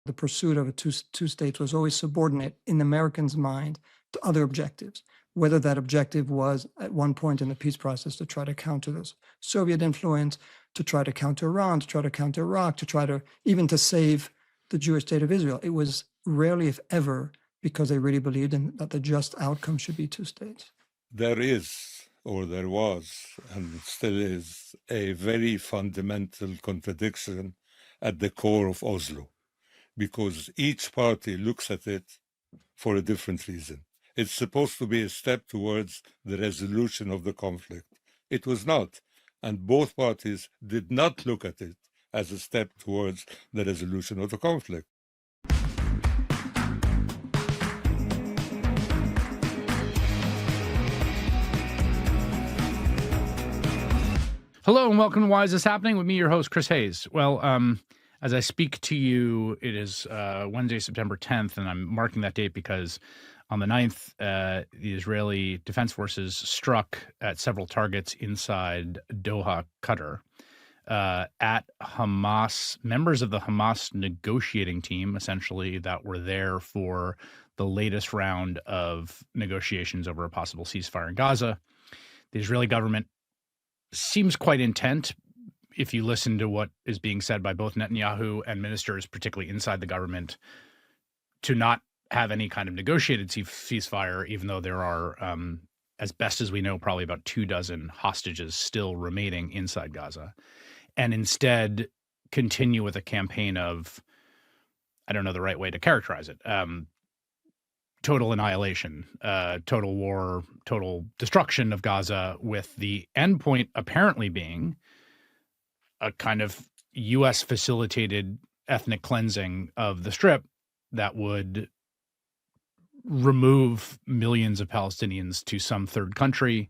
The pursuit of two states was always subordinate in the Americans' mind to other objectives, whether that objective was at one point in the peace process to try to counter this Soviet influence, to try to counter Iran, to try to counter Iraq, to try to even to save the Jewish state of Israel. It was rarely, if ever, because they really believed that the just outcome should be two states. There is, or there was, and still is, a very fundamental contradiction at the core of Oslo, because each party looks at it for a different reason. It's supposed to be a step towards the resolution of the conflict. It was not, and both parties did not look at it as a step towards the resolution of the conflict. Hello and welcome to Why Is This Happening? With me, your host, Chris Hayes. Well, as I speak to you, it is Wednesday, September 10th, and I'm marking that date because on the 9th, the Israeli Defense Forces struck at several targets inside Doha, Qatar, at Hamas, members of the Hamas negotiating team, essentially, that were there for the latest round of negotiations over a possible ceasefire in Gaza. The Israeli government seems quite intent, if you listen to what is being said by both Netanyahu and ministers, particularly inside the government, to not have any kind of negotiated ceasefire, even though there are, as best as we know, probably about 24 hostages still remaining inside Gaza, and instead continue with a campaign of, I don't know the right way to characterize it, total annihilation, total war, total destruction of Gaza, with the endpoint apparently being a kind of U.S.-facilitated ethnic cleansing of the Strip that would remove millions of Palestinians to some third country.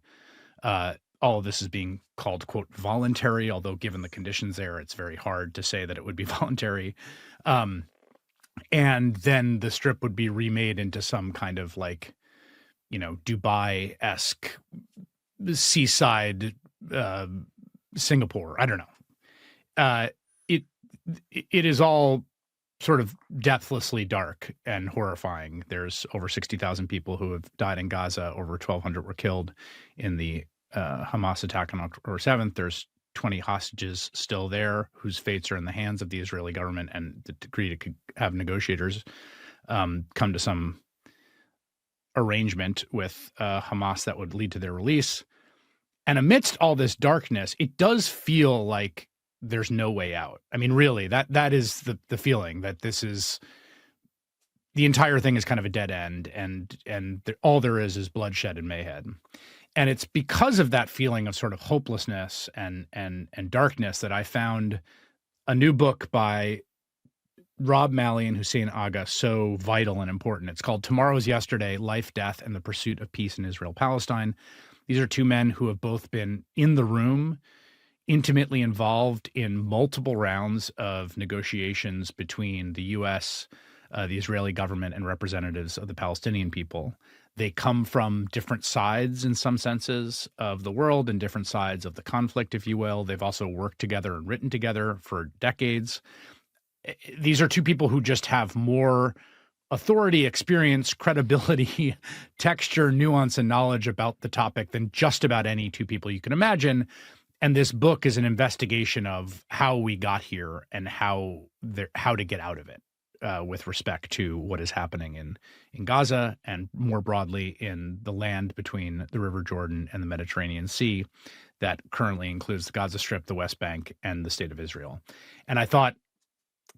All of this is being called, quote, voluntary, although given the conditions there, it's very hard to say that it would be voluntary. And then the Strip would be remade into some kind of Dubai-esque seaside Singapore. I don't know. It is all sort of depthlessly dark and horrifying. There's over 60,000 people who have died in Gaza. Over 1,200 were killed in the Hamas attack on October 7th. There's 20 hostages still there whose fates are in the hands of the Israeli government, and the decree to have negotiators come to some arrangement with Hamas that would lead to their release. And amidst all this darkness, it does feel like there's no way out. I mean, really, that is the feeling that this is the entire thing is kind of a dead end, and all there is bloodshed and mayhem. And it's because of that feeling of sort of hopelessness and darkness that I found a new book by Rob Malley and Hussein Agha so vital and important. It's called Tomorrow's Yesterday: Life, Death, and the Pursuit of Peace in Israel-Palestine. These are two men who have both been in the room, intimately involved in multiple rounds of negotiations between the U.S., the Israeli government, and representatives of the Palestinian people. They come from different sides in some senses of the world and different sides of the conflict, if you will. They've also worked together and written together for decades. These are two people who just have more authority, experience, credibility, texture, nuance, and knowledge about the topic than just about any two people you can imagine. And this book is an investigation of how we got here and how to get out of it. With respect to what is happening in Gaza and more broadly in the land between the River Jordan and the Mediterranean Sea that currently includes the Gaza Strip, the West Bank, and the State of Israel. And I thought,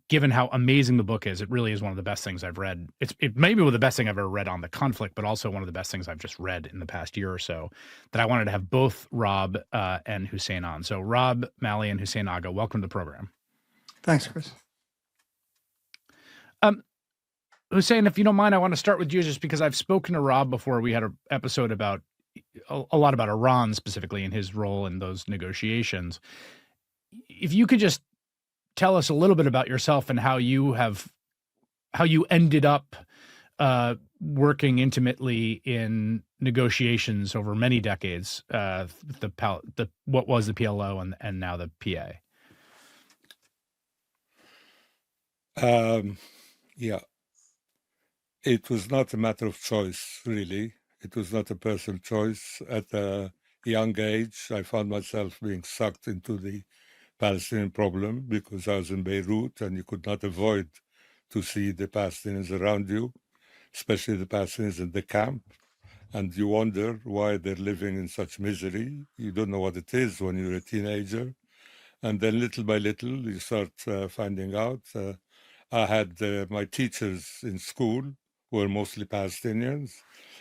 given how amazing the book is, it really is one of the best things I've read. It may be one of the best things I've ever read on the conflict, but also one of the best things I've just read in the past year or so, that I wanted to have both Rob and Hussein on. So Rob Malley and Hussein Agha, welcome to the program. Thanks, Chris. Hussein, if you don't mind, I want to start with you just because I've spoken to Rob before. We had an episode about a lot about Iran specifically and his role in those negotiations. If you could just tell us a little bit about yourself and how you ended up working intimately in negotiations over many decades, what was the PLO and now the PA. Yeah, it was not a matter of choice, really. It was not a personal choice. At a young age, I found myself being sucked into the Palestinian problem because I was in Beirut and you could not avoid to see the Palestinians around you, especially the Palestinians in the camp. And you wonder why they're living in such misery. You don't know what it is when you're a teenager. And then little by little, you start finding out. I had my teachers in school were mostly Palestinians,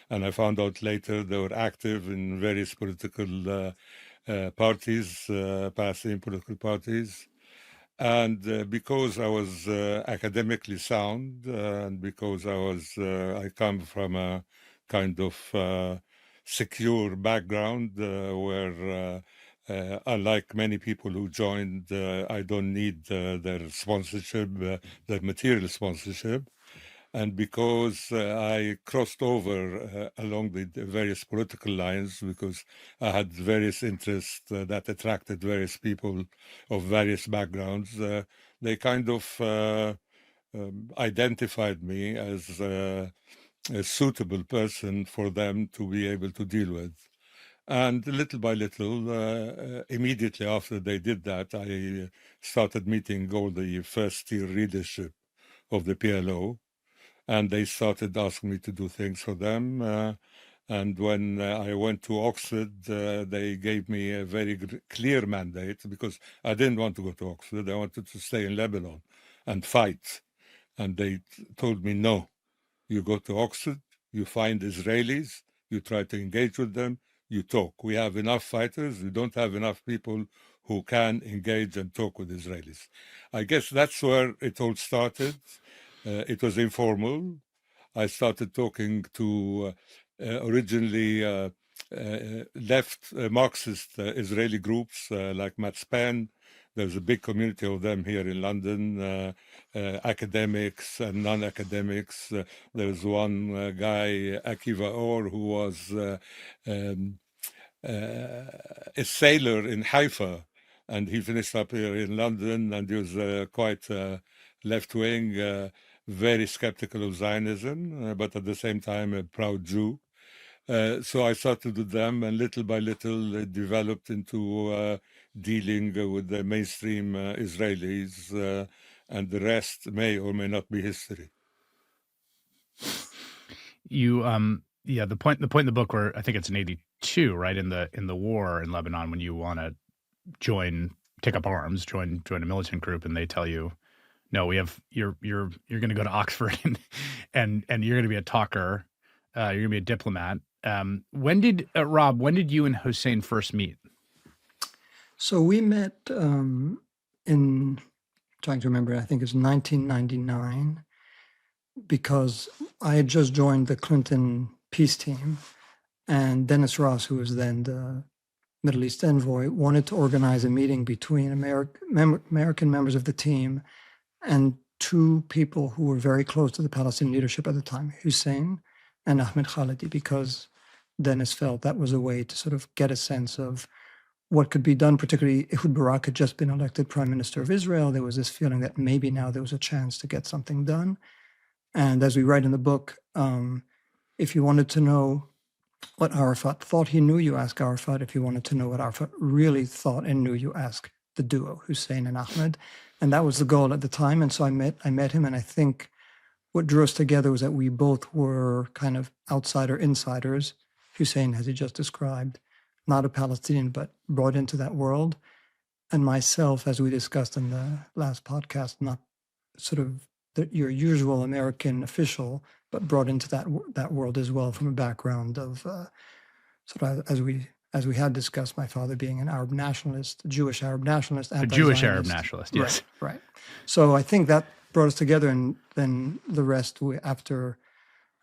and I found out later they were active in various political parties, Palestinian political parties. And because I was academically sound, and because I come from a kind of secure background where, unlike many people who joined, I don't need their sponsorship, their material sponsorship. And because I crossed over along the various political lines, because I had various interests that attracted various people of various backgrounds, they kind of identified me as a suitable person for them to be able to deal with. And little by little, immediately after they did that, I started meeting all the first tier leadership of the PLO, and they started asking me to do things for them. And when I went to Oxford, they gave me a very clear mandate because I didn't want to go to Oxford. I wanted to stay in Lebanon and fight. And they told me, no, you go to Oxford, you find Israelis, you try to engage with them, you talk. We have enough fighters. We don't have enough people who can engage and talk with Israelis. I guess that's where it all started. It was informal. I started talking to originally left Marxist Israeli groups like Matzpen. There's a big community of them here in London, academics and non-academics. There's one guy, Akiva Or, who was a sailor in Haifa, and he finished up here in London, and he was quite left-wing, very skeptical of Zionism, but at the same time a proud Jew. So I started with them, and little by little it developed into dealing with the mainstream Israelis, and the rest may or may not be history. You yeah, the point in the book where I think it's in 82, right, in the war in Lebanon, when you want to take up arms, join a militant group, and they tell you, no, we have you're going to go to Oxford and you're going to be a talker, you're going to be a diplomat. When did Rob? When did you and Hussein first meet? So we met in, trying to remember, I think it's 1999, because I had just joined the Clinton peace team, and Dennis Ross, who was then the Middle East envoy, wanted to organize a meeting between American members of the team and two people who were very close to the Palestinian leadership at the time, Hussein and Ahmed Khalidi, because Dennis felt that was a way to sort of get a sense of what could be done. Particularly, Ehud Barak had just been elected prime minister of Israel. There was this feeling that maybe now there was a chance to get something done. And as we write in the book, if you wanted to know what Arafat thought he knew, you ask Arafat. If you wanted to know what Arafat really thought and knew, you ask the duo, Hussein and Ahmed. And that was the goal at the time. And so I met him, and I think what drew us together was that we both were kind of outsider insiders. Hussein, as he just described, not a Palestinian, but brought into that world. And myself, as we discussed in the last podcast, not sort of your usual American official, but brought into that world as well from a background of sort of, as we had discussed, my father being an Arab nationalist, a Jewish Arab nationalist, a Jewish Arab nationalist, yes, right. So I think that brought us together, and then the rest, after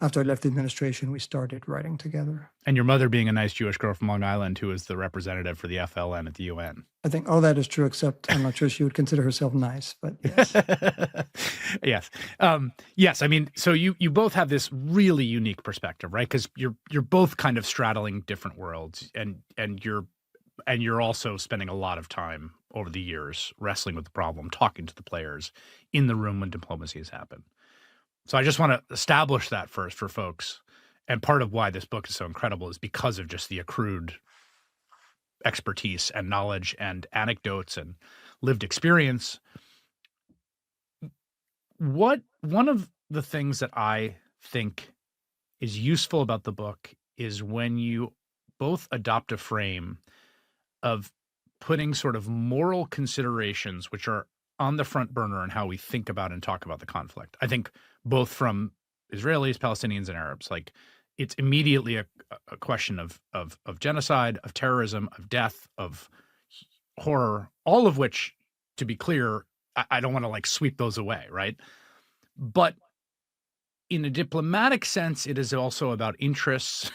I left the administration, we started writing together. And your mother being a nice Jewish girl from Long Island who was the representative for the FLN at the UN. I think all that is true, except I'm not sure she would consider herself nice, but yes. Yes. Yes. I mean, so you both have this really unique perspective, right? Because you're both kind of straddling different worlds, and you're also spending a lot of time over the years wrestling with the problem, talking to the players in the room when diplomacy has happened. So I just want to establish that first for folks. And part of why this book is so incredible is because of just the accrued expertise and knowledge and anecdotes and lived experience. One of the things that I think is useful about the book is when you both adopt a frame of putting sort of moral considerations, which are on the front burner in how we think about and talk about the conflict. I think both from Israelis, Palestinians, and Arabs, like it's immediately a question of genocide, of terrorism, of death, of horror, all of which, to be clear, I don't want to like sweep those away, right? But in a diplomatic sense, it is also about interests,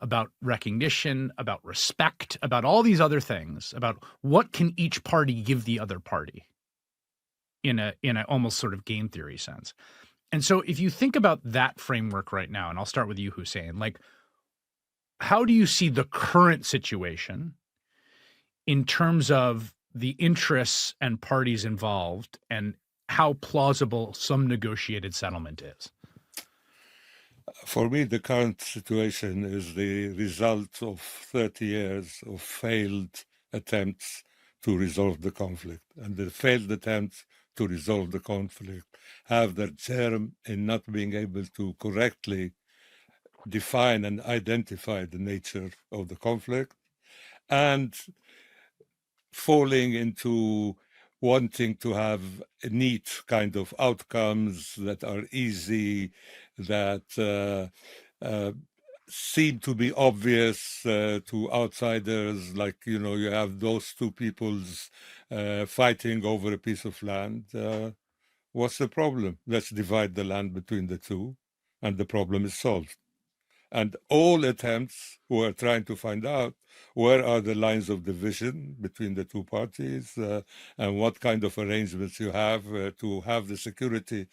about recognition, about respect, about all these other things, about what can each party give the other party in a almost sort of game theory sense. And so if you think about that framework right now, and I'll start with you, Hussein, like how do you see the current situation in terms of the interests and parties involved and how plausible some negotiated settlement is? For me, the current situation is the result of 30 years of failed attempts to resolve the conflict. And the failed attempts to resolve the conflict have their germ in not being able to correctly define and identify the nature of the conflict, and falling into wanting to have neat kind of outcomes that are easy, that seem to be obvious to outsiders, like, you know, you have those two peoples fighting over a piece of land. What's the problem? Let's divide the land between the two, and the problem is solved. And all attempts were trying to find out where are the lines of division between the two parties, and what kind of arrangements you have to have the security.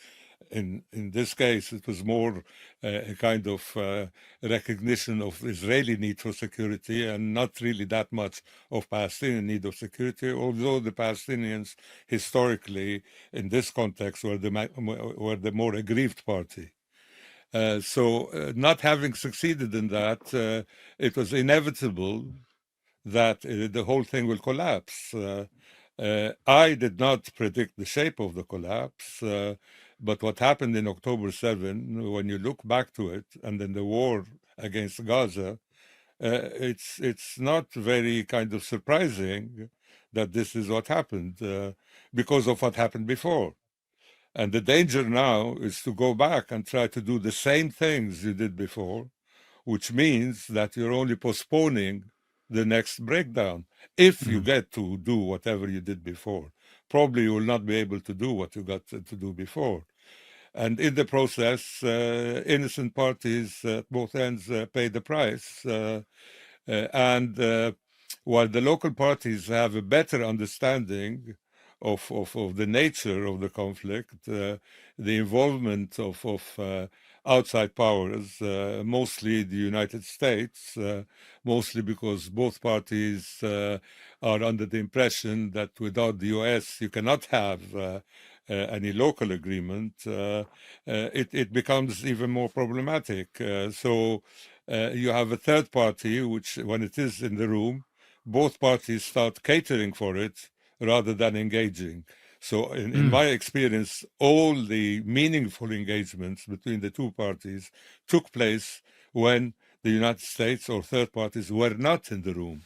In this case, it was more a kind of recognition of Israeli need for security and not really that much of Palestinian need of security, although the Palestinians historically, in this context, were the more aggrieved party. So not having succeeded in that, it was inevitable that the whole thing will collapse. I did not predict the shape of the collapse, but what happened in October 7, when you look back to it, and then the war against Gaza, it's not very kind of surprising that this is what happened because of what happened before. And the danger now is to go back and try to do the same things you did before, which means that you're only postponing the next breakdown. If you get to do whatever you did before, probably you will not be able to do what you got to do before. And in the process, innocent parties at both ends pay the price. And while the local parties have a better understanding of the nature of the conflict, the involvement of outside powers, mostly the United States, mostly because both parties are under the impression that without the US you cannot have any local agreement, it becomes even more problematic. So you have a third party, which when it is in the room, both parties start catering for it rather than engaging. So in my experience, all the meaningful engagements between the two parties took place when the United States or third parties were not in the room.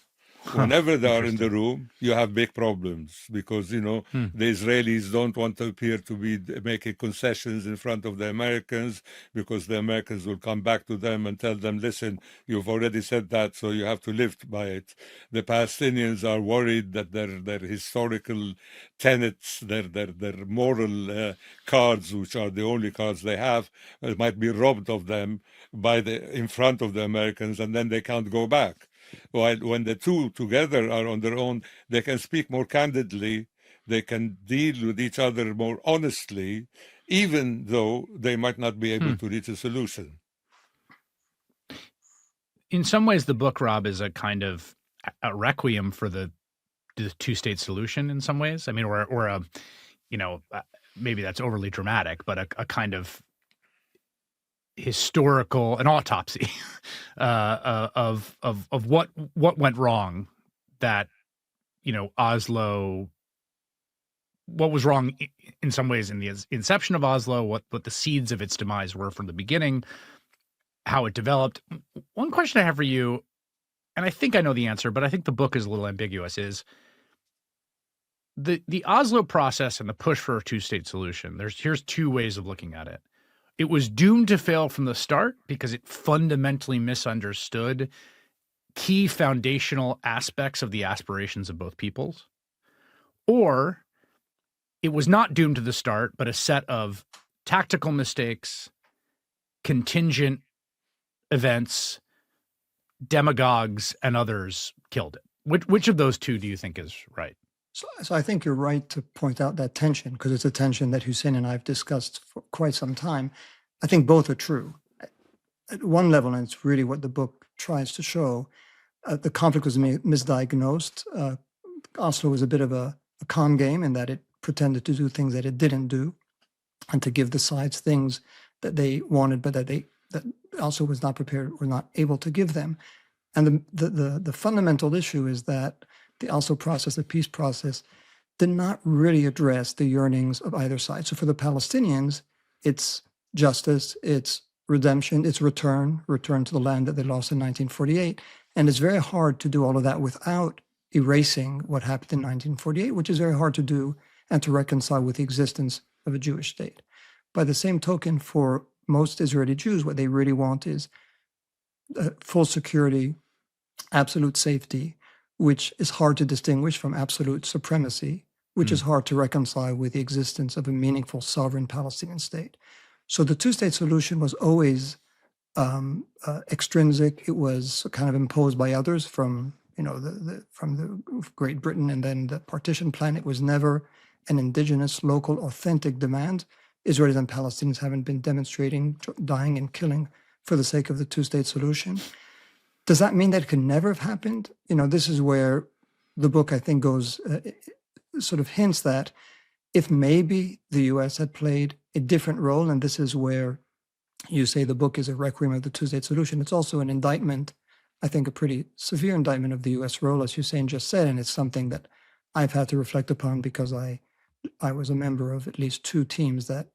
Whenever they are in the room, you have big problems because, you know, the Israelis don't want to appear to be making concessions in front of the Americans, because the Americans will come back to them and tell them, listen, you've already said that, so you have to live by it. The Palestinians are worried that their historical tenets, their moral cards, which are the only cards they have, might be robbed of them in front of the Americans, and then they can't go back. While when the two together are on their own, they can speak more candidly, they can deal with each other more honestly, even though they might not be able to reach a solution. In some ways, the book, Rob, is a kind of a requiem for the two-state solution in some ways. I mean, or a, you know, maybe that's overly dramatic, but a kind of an autopsy of what went wrong, that Oslo, what was wrong in some ways in the inception of Oslo, what the seeds of its demise were from the beginning, how it developed. One question I have for you, and I think I know the answer, but I think the book is a little ambiguous, is the Oslo process and the push for a two-state solution. Here's two ways of looking at it. It was doomed to fail from the start because it fundamentally misunderstood key foundational aspects of the aspirations of both peoples. Or it was not doomed to the start, but a set of tactical mistakes, contingent events, demagogues, and others killed it. Which of those two do you think is right? So I think you're right to point out that tension, because it's a tension that Hussein and I have discussed for quite some time. I think both are true. At one level, and it's really what the book tries to show, the conflict was misdiagnosed. Oslo was a bit of a con game in that it pretended to do things that it didn't do, and to give the sides things that they wanted, but that Oslo was not prepared or not able to give them. And the fundamental issue is that the Oslo process, the peace process, did not really address the yearnings of either side. So for the Palestinians, it's justice, it's redemption, it's return to the land that they lost in 1948. And it's very hard to do all of that without erasing what happened in 1948, which is very hard to do and to reconcile with the existence of a Jewish state. By the same token, for most Israeli Jews, what they really want is full security, absolute safety, which is hard to distinguish from absolute supremacy, which is hard to reconcile with the existence of a meaningful sovereign Palestinian state. So the two-state solution was always extrinsic. It was kind of imposed by others from from the Great Britain and then the partition plan. It was never an indigenous, local, authentic demand. Israelis and Palestinians haven't been demonstrating, dying and killing for the sake of the two-state solution. Does that mean that it could never have happened? This is where the book, I think, goes, sort of hints that if maybe the U.S. had played a different role, and this is where you say the book is a requiem of the two-state solution, it's also an indictment, I think a pretty severe indictment of the U.S. role, as Hussein just said, and it's something that I've had to reflect upon because I was a member of at least two teams that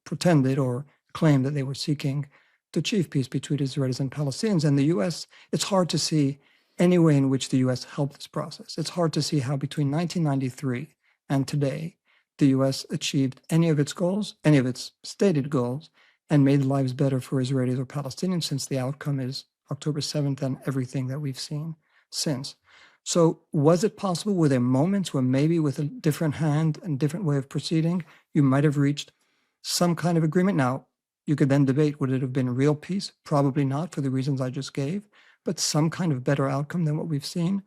pretended or claimed that they were seeking to achieve peace between Israelis and Palestinians. And the U.S., it's hard to see any way in which the U.S. helped this process. It's hard to see how between 1993 and today, the U.S. achieved any of its goals, any of its stated goals, and made lives better for Israelis or Palestinians, since the outcome is October 7th and everything that we've seen since. So was it possible? Were there moments where maybe with a different hand and different way of proceeding, you might have reached some kind of agreement? Now, you could then debate, would it have been real peace? Probably not, for the reasons I just gave, but some kind of better outcome than what we've seen.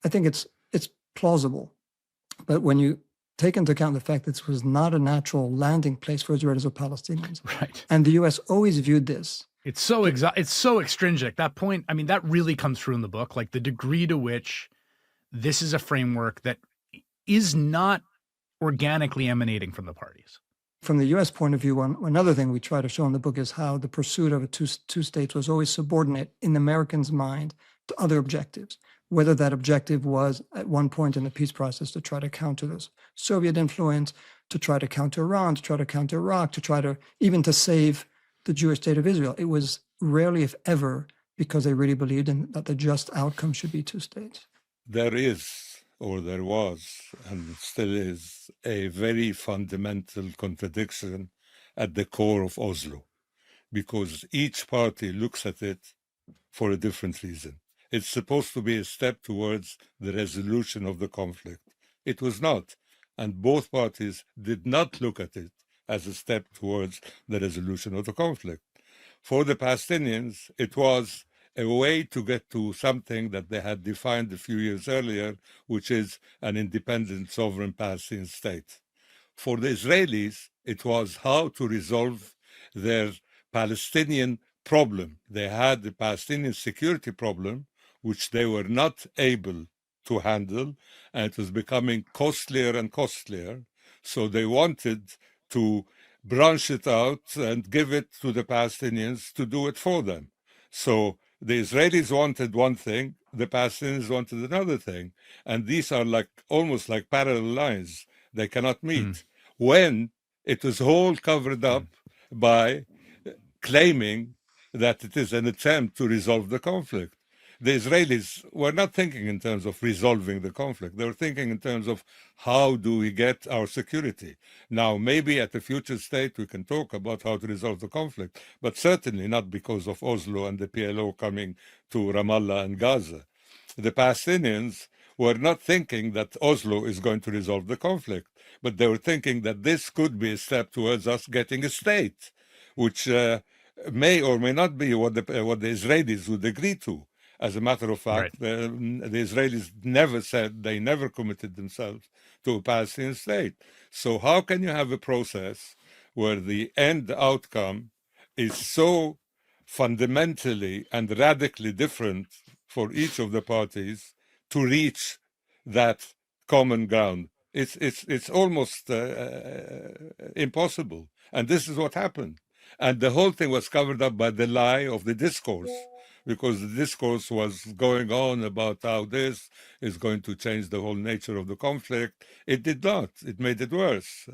I think it's plausible. But when you take into account the fact that this was not a natural landing place for Israelis or Palestinians, right? And the U.S. always viewed this. It's so extrinsic. That point, I mean, that really comes through in the book, like the degree to which this is a framework that is not organically emanating from the parties. From the U.S. point of view, another thing we try to show in the book is how the pursuit of a two states was always subordinate in the Americans' mind to other objectives, whether that objective was at one point in the peace process to try to counter this Soviet influence, to try to counter Iran, to try to counter Iraq, to try to even to save the Jewish state of Israel. It was rarely, if ever, because they really believed in that the just outcome should be two states. There is, or there was, and still is, a very fundamental contradiction at the core of Oslo, because each party looks at it for a different reason. It's supposed to be a step towards the resolution of the conflict. It was not, and both parties did not look at it as a step towards the resolution of the conflict. For the Palestinians, it was a way to get to something that they had defined a few years earlier, which is an independent, sovereign Palestinian state. For the Israelis, it was how to resolve their Palestinian problem. They had the Palestinian security problem, which they were not able to handle, and it was becoming costlier and costlier. So they wanted to branch it out and give it to the Palestinians to do it for them. So the Israelis wanted one thing, the Palestinians wanted another thing, and these are like almost like parallel lines. They cannot meet. When it was all covered up by claiming that it is an attempt to resolve the conflict. The Israelis were not thinking in terms of resolving the conflict. They were thinking in terms of how do we get our security. Now, maybe at a future state we can talk about how to resolve the conflict, but certainly not because of Oslo and the PLO coming to Ramallah and Gaza. The Palestinians were not thinking that Oslo is going to resolve the conflict, but they were thinking that this could be a step towards us getting a state, which may or may not be what the Israelis would agree to. As a matter of fact, the Israelis never said, they never committed themselves to a Palestinian state. So how can you have a process where the end outcome is so fundamentally and radically different for each of the parties to reach that common ground? It's almost impossible. And this is what happened. And the whole thing was covered up by the lie of the discourse, because the discourse was going on about how this is going to change the whole nature of the conflict. It did not. It made it worse.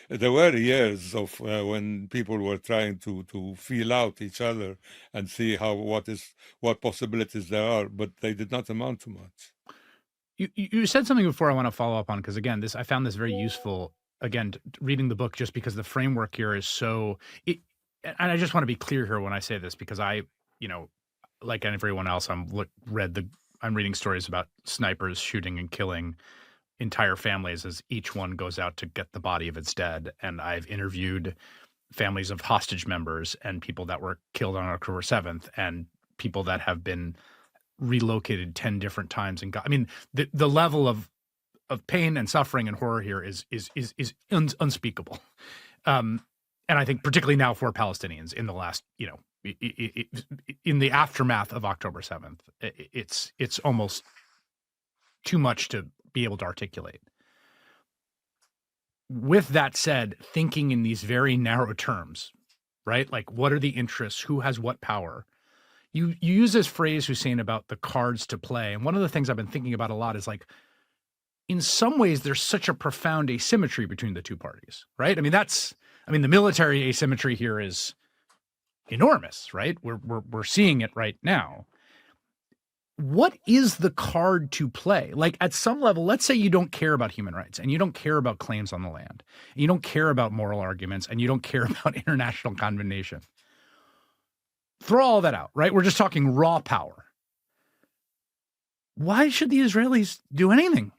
There were years of when people were trying to feel out each other and see what possibilities there are, but they did not amount to much. You said something before I want to follow up on, because again, I found this very useful. Again, reading the book, just because the framework here is so. And I just want to be clear here when I say this, because I, like everyone else, I'm reading stories about snipers shooting and killing entire families as each one goes out to get the body of its dead. And I've interviewed families of hostage members and people that were killed on October 7th and people that have been relocated 10 different times. And I mean, the level of pain and suffering and horror here is unspeakable. And I think particularly now for Palestinians in the last, in the aftermath of October 7th, it's almost too much to be able to articulate. With that said, thinking in these very narrow terms, right? Like, what are the interests? Who has what power? You use this phrase, Hussein, about the cards to play. And one of the things I've been thinking about a lot is, like, in some ways, there's such a profound asymmetry between the two parties, right? I mean, the military asymmetry here is enormous, right? We're seeing it right now. What is the card to play? Like, at some level, let's say you don't care about human rights and you don't care about claims on the land, and you don't care about moral arguments, and you don't care about international condemnation. Throw all that out, right? We're just talking raw power. Why should the Israelis do anything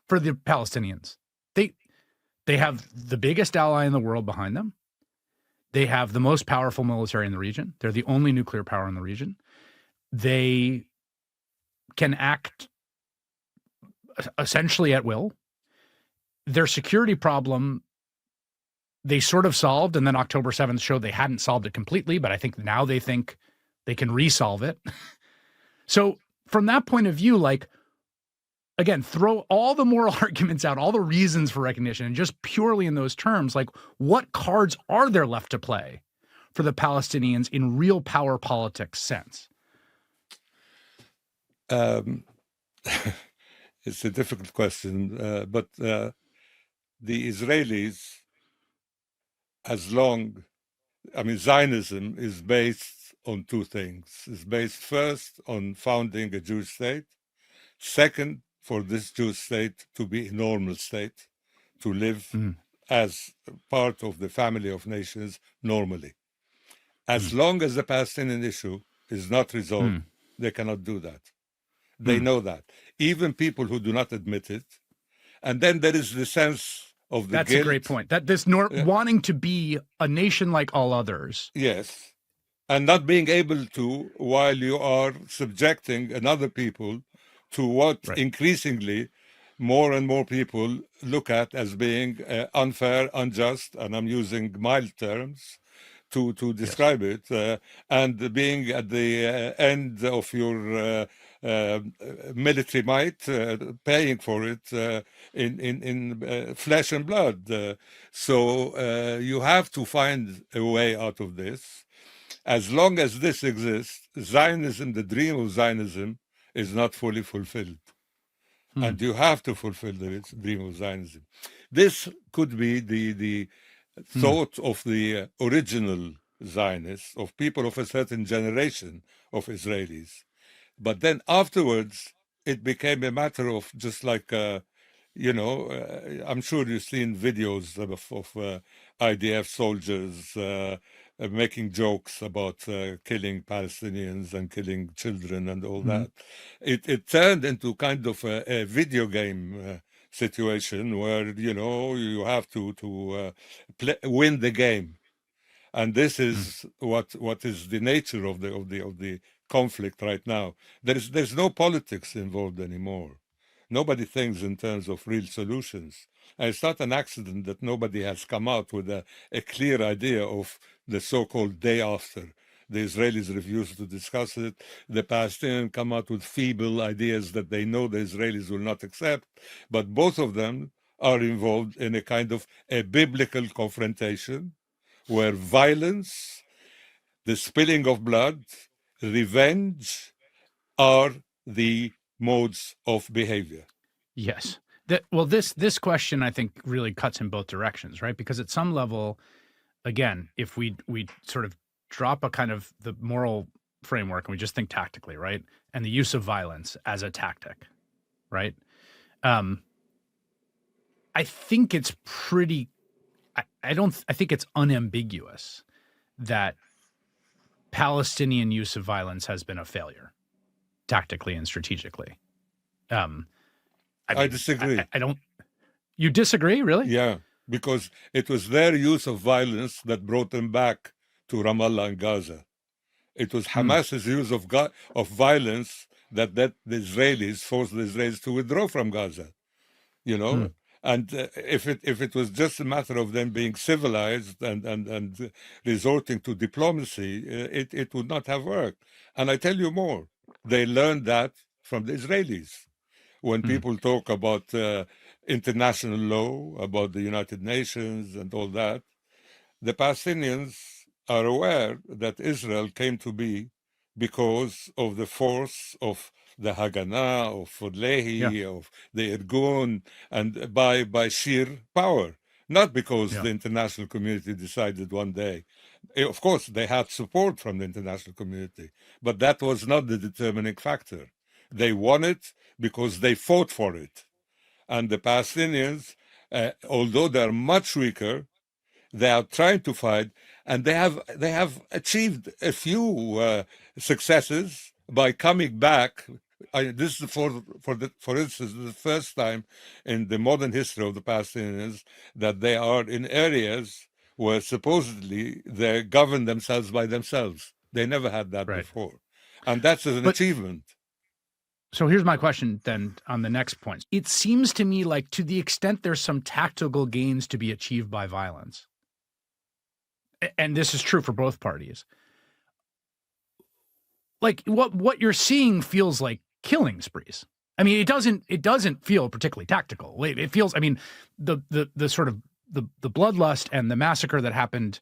for the Palestinians? They have the biggest ally in the world behind them. They have the most powerful military in the region. They're the only nuclear power in the region. They can act essentially at will. Their security problem, they sort of solved, and then October 7th showed they hadn't solved it completely, but I think now they think they can resolve it. So from that point of view, like, again, throw all the moral arguments out, all the reasons for recognition, and just purely in those terms, like, what cards are there left to play for the Palestinians in real power politics sense? It's a difficult question, but the Israelis, Zionism is based on two things. It's based first on founding a Jewish state. Second, for this Jewish state to be a normal state, to live as part of the family of nations normally. As long as the Palestinian issue is not resolved, they cannot do that. They know that. Even people who do not admit it. And then there is the sense of the That's guilt. a great point. That this wanting to be a nation like all others. Yes. And not being able to, while you are subjecting another people to what increasingly more and more people look at as being unfair, unjust, and I'm using mild terms to describe it, and being at the end of your military might, paying for it in flesh and blood. So you have to find a way out of this. As long as this exists, Zionism, the dream of Zionism, is not fully fulfilled. And you have to fulfill the dream of Zionism. This could be the thought of the original Zionists, of people of a certain generation of Israelis. But then afterwards, it became a matter of just like, I'm sure you've seen videos of IDF soldiers making jokes about killing Palestinians and killing children and all that. It turned into kind of a video game situation where, you have to win the game. And this is what is the nature of the conflict right now. There's no politics involved anymore. Nobody thinks in terms of real solutions. And it's not an accident that nobody has come out with a clear idea of the so-called day after. The Israelis refuse to discuss it. The Palestinians come out with feeble ideas that they know the Israelis will not accept. But both of them are involved in a kind of a biblical confrontation where violence, the spilling of blood, revenge are the modes of behavior. Yes. This question, I think, really cuts in both directions, right? Because at some level, again, if we sort of drop a kind of the moral framework and we just think tactically, right? And the use of violence as a tactic, right? I think it's pretty, I think it's unambiguous that Palestinian use of violence has been a failure, tactically and strategically. I disagree. I don't. You disagree, really? Yeah, because it was their use of violence that brought them back to Ramallah and Gaza. It was Hamas's use of violence that the Israelis forced the Israelis to withdraw from Gaza. And if it was just a matter of them being civilized and resorting to diplomacy, it would not have worked. And I tell you more, they learned that from the Israelis. When people talk about international law, about the United Nations and all that, the Palestinians are aware that Israel came to be because of the force of the Haganah, of Lehi, of the Irgun, and by sheer power, not because the international community decided one day. Of course, they had support from the international community, but that was not the determining factor. They won it because they fought for it. And the Palestinians, although they're much weaker, they are trying to fight, and they have achieved a few successes by coming back. This is for instance the first time in the modern history of the Palestinians that they are in areas where supposedly they govern themselves by themselves. They never had that before, and that's an achievement. So here's my question then on the next point. It seems to me like to the extent there's some tactical gains to be achieved by violence, and this is true for both parties, like what you're seeing feels like killing sprees. I mean, it doesn't feel particularly tactical. It feels, I mean, the sort of the bloodlust and the massacre that happened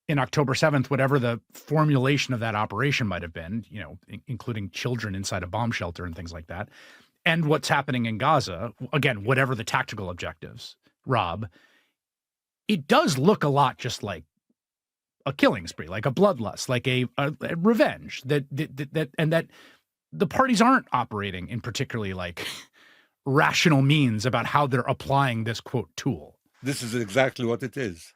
in October 7th, whatever the formulation of that operation might have been, including children inside a bomb shelter and things like that, and what's happening in Gaza, again, whatever the tactical objectives, Rob, it does look a lot just like a killing spree, like a bloodlust, like a revenge that the parties aren't operating in particularly like rational means about how they're applying this quote tool. This is exactly what it is.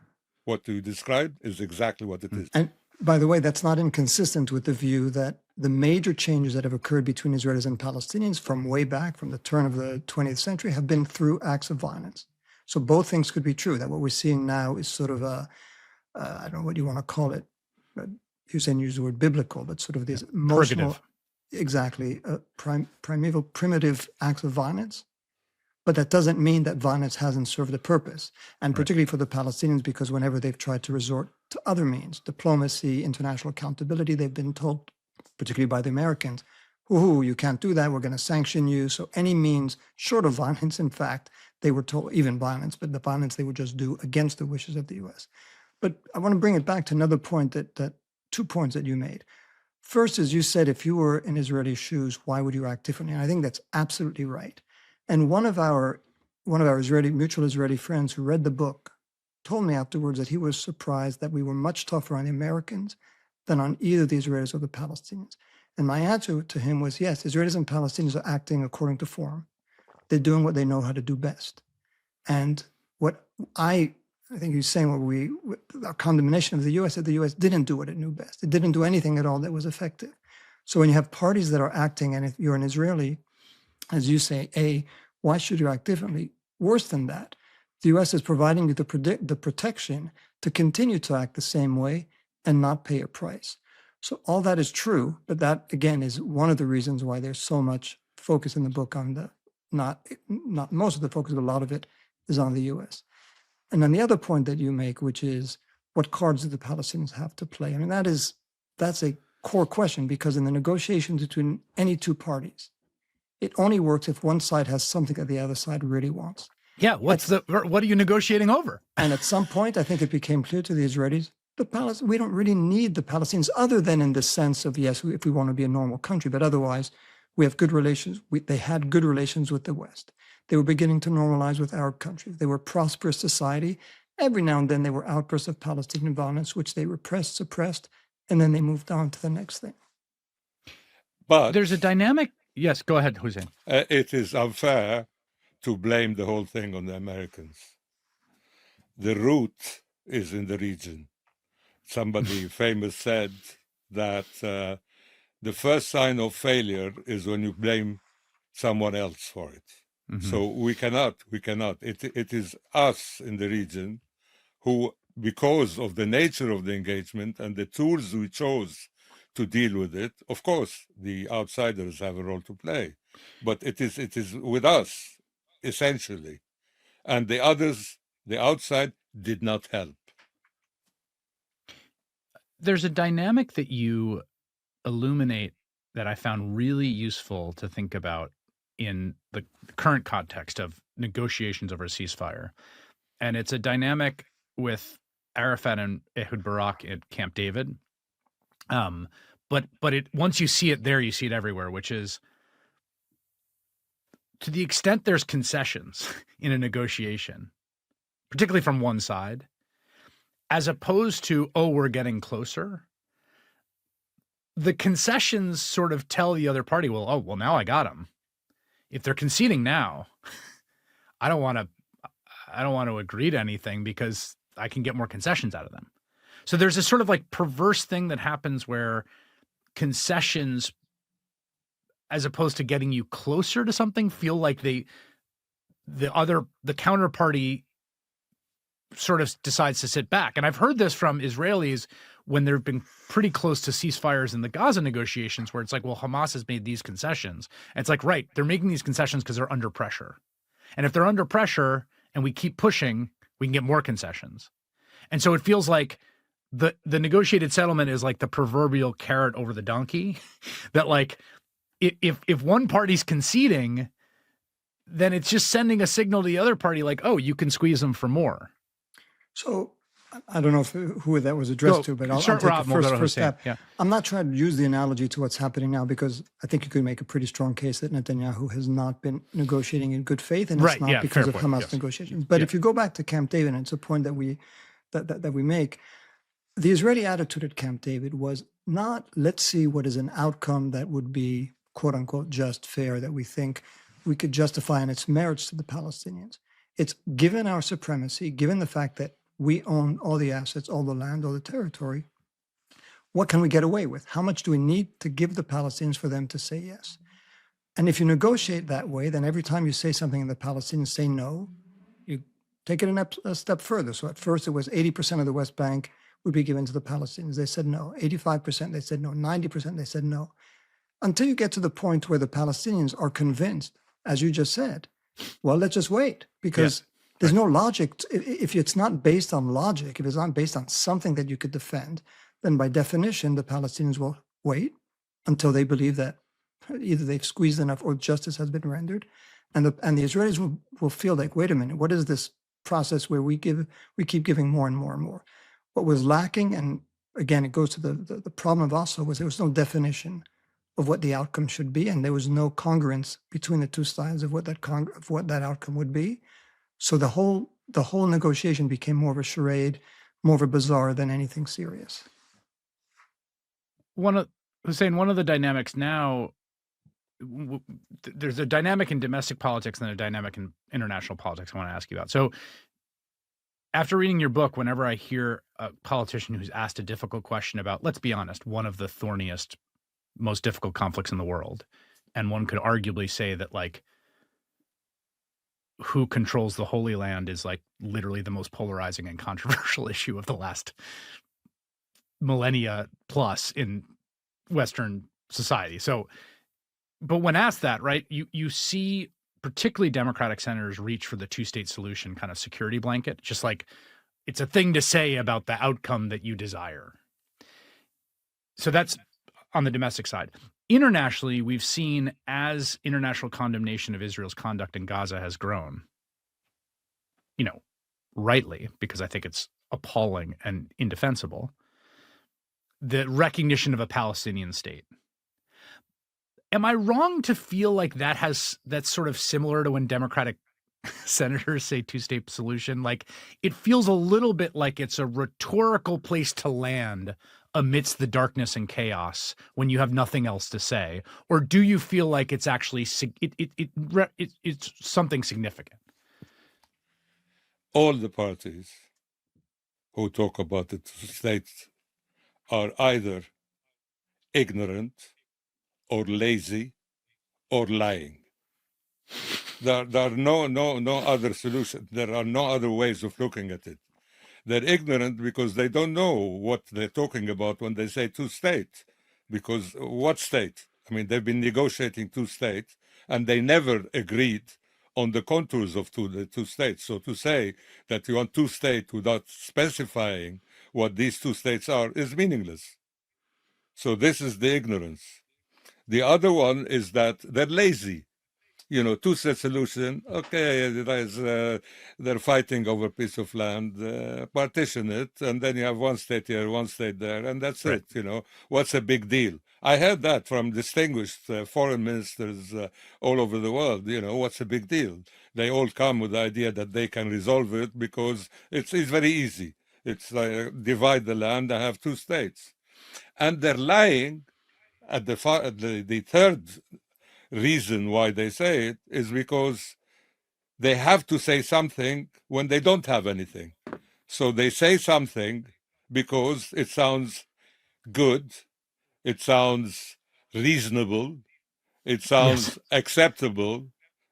What you described is exactly what it is. And by the way, that's not inconsistent with the view that the major changes that have occurred between Israelis and Palestinians from way back, from the turn of the 20th century, have been through acts of violence. So both things could be true, that what we're seeing now is sort of I don't know what you want to call it, but Hussein used the word biblical, but sort of these emotional, exactly, primeval, primitive acts of violence. But that doesn't mean that violence hasn't served a purpose. And particularly for the Palestinians, because whenever they've tried to resort to other means, diplomacy, international accountability, they've been told, particularly by the Americans, you can't do that. We're going to sanction you. So any means short of violence, in fact, they were told, even violence, but the violence they would just do against the wishes of the U.S. But I want to bring it back to another point that 2 points that you made. First is you said, if you were in Israeli shoes, why would you act differently? And I think that's absolutely right. And one of our mutual Israeli friends who read the book told me afterwards that he was surprised that we were much tougher on the Americans than on either the Israelis or the Palestinians. And my answer to him was, yes, Israelis and Palestinians are acting according to form. They're doing what they know how to do best. And what I think he's saying, our condemnation of the U.S., that the U.S. didn't do what it knew best. It didn't do anything at all that was effective. So when you have parties that are acting, and if you're an Israeli, as you say, why should you act differently? Worse than that, the U.S. is providing you the protection to continue to act the same way and not pay a price. So all that is true, but that, again, is one of the reasons why there's so much focus in the book on not most of the focus, but a lot of it is on the U.S. And then the other point that you make, which is what cards do the Palestinians have to play? I mean, that's a core question, because in the negotiations between any two parties, it only works if one side has something that the other side really wants. Yeah, what are you negotiating over? And at some point, I think it became clear to the Israelis, we don't really need the Palestinians, other than in the sense of, yes, if we want to be a normal country, but otherwise, we have good relations. They had good relations with the West. They were beginning to normalize with Arab countries. They were a prosperous society. Every now and then, there were outbursts of Palestinian violence, which they repressed, suppressed, and then they moved on to the next thing. But there's a dynamic. Yes, go ahead, Hussein. It is unfair to blame the whole thing on the Americans. The root is in the region. Somebody famous said that the first sign of failure is when you blame someone else for it. Mm-hmm. So we cannot. It is us in the region who, because of the nature of the engagement and the tools we chose to deal with it, of course, the outsiders have a role to play, but it is with us, essentially. And the others, the outside, did not help. There's a dynamic that you illuminate that I found really useful to think about in the current context of negotiations over a ceasefire. And it's a dynamic with Arafat and Ehud Barak at Camp David. But once you see it there, you see it everywhere, which is, to the extent there's concessions in a negotiation, particularly from one side, as opposed to, we're getting closer, the concessions sort of tell the other party, well, now I got them. If they're conceding now, I don't want to agree to anything because I can get more concessions out of them. So there's this sort of like perverse thing that happens where concessions, as opposed to getting you closer to something, feel like the counterparty sort of decides to sit back. And I've heard this from Israelis when there have been pretty close to ceasefires in the Gaza negotiations, where it's like, well, Hamas has made these concessions. And it's like, right, they're making these concessions because they're under pressure. And if they're under pressure and we keep pushing, we can get more concessions. And so it feels like the negotiated settlement is like the proverbial carrot over the donkey, that like, if one party's conceding, then it's just sending a signal to the other party like, you can squeeze them for more. So I don't know who that was addressed to, but I'll take Rob, the first step. Yeah. I'm not trying to use the analogy to what's happening now, because I think you could make a pretty strong case that Netanyahu has not been negotiating in good faith, and it's not because of Hamas negotiations. But if you go back to Camp David, and it's a point that we make, the Israeli attitude at Camp David was not, let's see what is an outcome that would be, quote unquote, just, fair, that we think we could justify in its merits to the Palestinians. It's, given our supremacy, given the fact that we own all the assets, all the land, all the territory, what can we get away with? How much do we need to give the Palestinians for them to say yes? And if you negotiate that way, then every time you say something and the Palestinians say no, you take it a step further. So at first it was 80% of the West Bank would be given to the Palestinians. They said no. 85%, they said no. 90%, they said no. Until you get to the point where the Palestinians are convinced, as you just said, well, let's just wait, because there's no logic. If it's not based on logic, if it's not based on something that you could defend, then by definition, the Palestinians will wait until they believe that either they've squeezed enough or justice has been rendered. And the Israelis will feel like, wait a minute, what is this process where we keep giving more and more and more? What was lacking, and again, it goes to the problem of Oslo, was there was no definition of what the outcome should be, and there was no congruence between the two sides of what that outcome would be. So the whole negotiation became more of a charade, more of a bazaar than anything serious. Hussein, one of the dynamics now, there's a dynamic in domestic politics and a dynamic in international politics I want to ask you about. So after reading your book, whenever I hear a politician who's asked a difficult question about, let's be honest, one of the thorniest, most difficult conflicts in the world, and one could arguably say that, like, who controls the Holy Land is like literally the most polarizing and controversial issue of the last millennia plus in Western society. So, but when asked that, right, you see particularly Democratic senators reach for the two-state solution kind of security blanket, just like it's a thing to say about the outcome that you desire. So that's on the domestic side. Internationally, we've seen, as international condemnation of Israel's conduct in Gaza has grown, rightly, because I think it's appalling and indefensible, the recognition of a Palestinian state. Am I wrong to feel like that's sort of similar to when Democratic senators say two-state solution? Like, it feels a little bit like it's a rhetorical place to land amidst the darkness and chaos when you have nothing else to say? Or do you feel like it's actually it's something significant? All the parties who talk about the two states are either ignorant or lazy or lying. There are no other solution. There are no other ways of looking at it. They're ignorant because they don't know what they're talking about when they say two states. Because what state? I mean, they've been negotiating two states, and they never agreed on the contours of the two states. So to say that you want two states without specifying what these two states are is meaningless. So this is the ignorance. The other one is that they're lazy. Two-state solution, okay, they're fighting over a piece of land, partition it, and then you have one state here, one state there, and that's right. it. What's a big deal? I heard that from distinguished foreign ministers all over the world. What's a big deal? They all come with the idea that they can resolve it because it's very easy. It's like divide the land and have two states. And they're lying at the third reason why they say it is because they have to say something when they don't have anything. So they say something because it sounds good, it sounds reasonable, it sounds acceptable,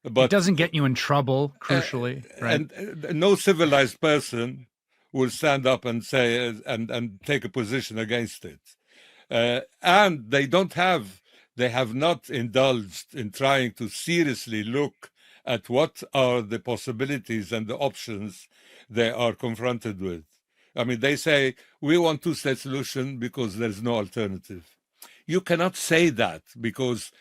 but it doesn't get you in trouble, crucially, right? And no civilized person will stand up and say and take a position against it. And they have not indulged in trying to seriously look at what are the possibilities and the options they are confronted with. I mean, they say, we want two-state solution because there's no alternative. You cannot say that because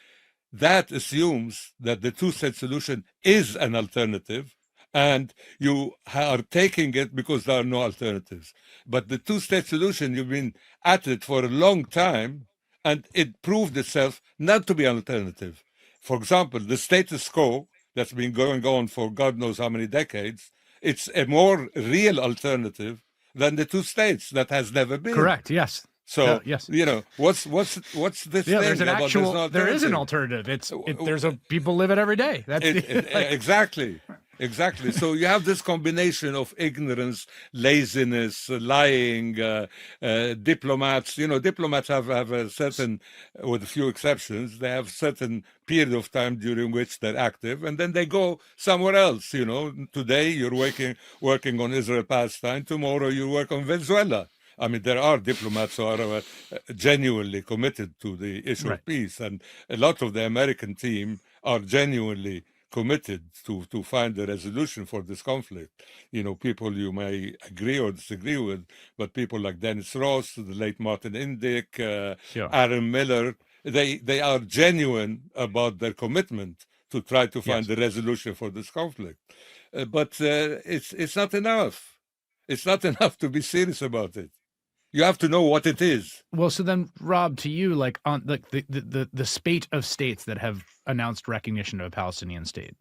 that assumes that the two-state solution is an alternative and you are taking it because there are no alternatives. But the two-state solution, you've been at it for a long time, and it proved itself not to be an alternative. For example, the status quo that's been going on for God knows how many decades, it's a more real alternative than the two states that has never been. Correct, yes. So, yes. What's this thing there's an about actual, there is an alternative. People live it every day. That's Exactly. So you have this combination of ignorance, laziness, lying, diplomats. Diplomats have a certain, with a few exceptions, they have certain period of time during which they're active, and then they go somewhere else. Today you're working on Israel-Palestine. Tomorrow you work on Venezuela. I mean, there are diplomats who are genuinely committed to the issue of peace, and a lot of the American team are genuinely committed to find a resolution for this conflict. People you may agree or disagree with, but people like Dennis Ross, the late Martin Indyk, Aaron Miller, They are genuine about their commitment to try to find Yes. a resolution for this conflict. But it's not enough. It's not enough to be serious about it. You have to know what it is. Well, so then, Rob, to you, like on the spate of states that have announced recognition of a Palestinian state,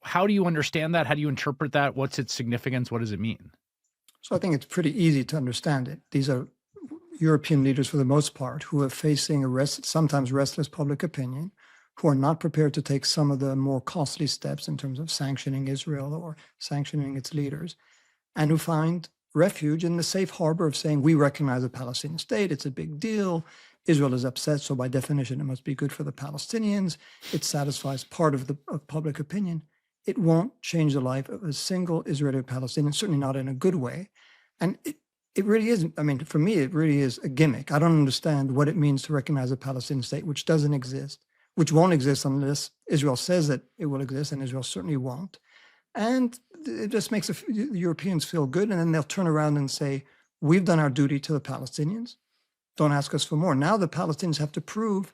how do you understand that? How do you interpret that? What's its significance? What does it mean? So I think it's pretty easy to understand it. These are European leaders, for the most part, who are facing sometimes restless public opinion, who are not prepared to take some of the more costly steps in terms of sanctioning Israel or sanctioning its leaders, and who find refuge in the safe harbor of saying, we recognize a Palestinian state, it's a big deal, Israel is upset, so by definition, it must be good for the Palestinians, it satisfies part of public opinion. It won't change the life of a single Israeli or Palestinian, certainly not in a good way. And it really isn't. I mean, for me, it really is a gimmick. I don't understand what it means to recognize a Palestinian state, which doesn't exist, which won't exist unless Israel says that it will exist, and Israel certainly won't. And it just makes the Europeans feel good, and then they'll turn around and say, we've done our duty to the Palestinians. Don't ask us for more. Now the Palestinians have to prove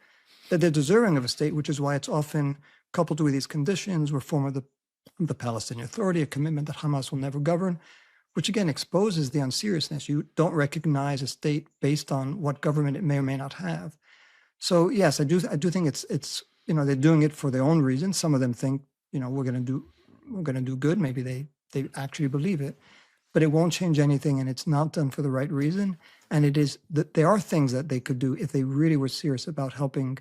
that they're deserving of a state, which is why it's often coupled with these conditions, reform of the Palestinian Authority, a commitment that Hamas will never govern, which again exposes the unseriousness. You don't recognize a state based on what government it may or may not have. So yes, I do think it's they're doing it for their own reasons. Some of them think we're going to do good. Maybe they actually believe it, but it won't change anything, and it's not done for the right reason. And it is that there are things that they could do if they really were serious about helping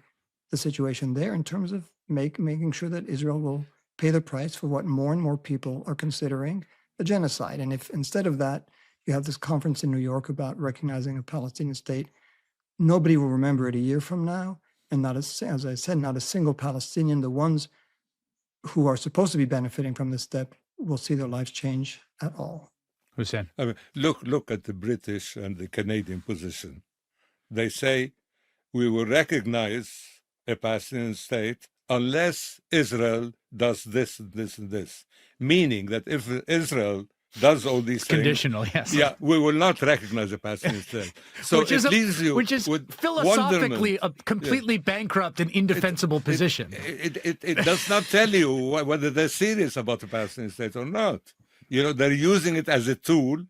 the situation there, in terms of making sure that Israel will pay the price for what more and more people are considering a genocide. And if instead of that, you have this conference in New York about recognizing a Palestinian state, nobody will remember it a year from now. And as I said, not a single Palestinian, the ones who are supposed to be benefiting from this step, will see their lives change at all. Hussein. I mean, look at the British and the Canadian position. They say we will recognize a Palestinian state unless Israel does this, this, and this. Meaning that if Israel does all these things, Conditional, yes. yeah, we will not recognize a Palestinian state. So which is leaves you which is with philosophically wonderment. a completely bankrupt and indefensible position. It does not tell you whether they're serious about the Palestinian state or not. They're using it as a tool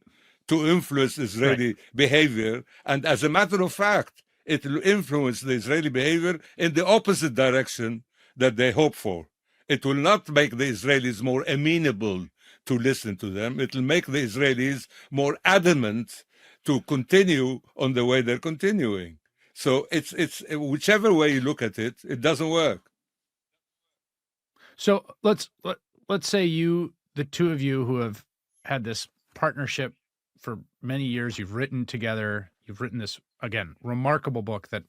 to influence Israeli behavior. And as a matter of fact, it will influence the Israeli behavior in the opposite direction that they hope for. It will not make the Israelis more amenable to listen to them. It will make the Israelis more adamant to continue on the way they're continuing. So it's whichever way you look at it, it doesn't work. So let's say the two of you who have had this partnership for many years, you've written together, you've written this, again, remarkable book that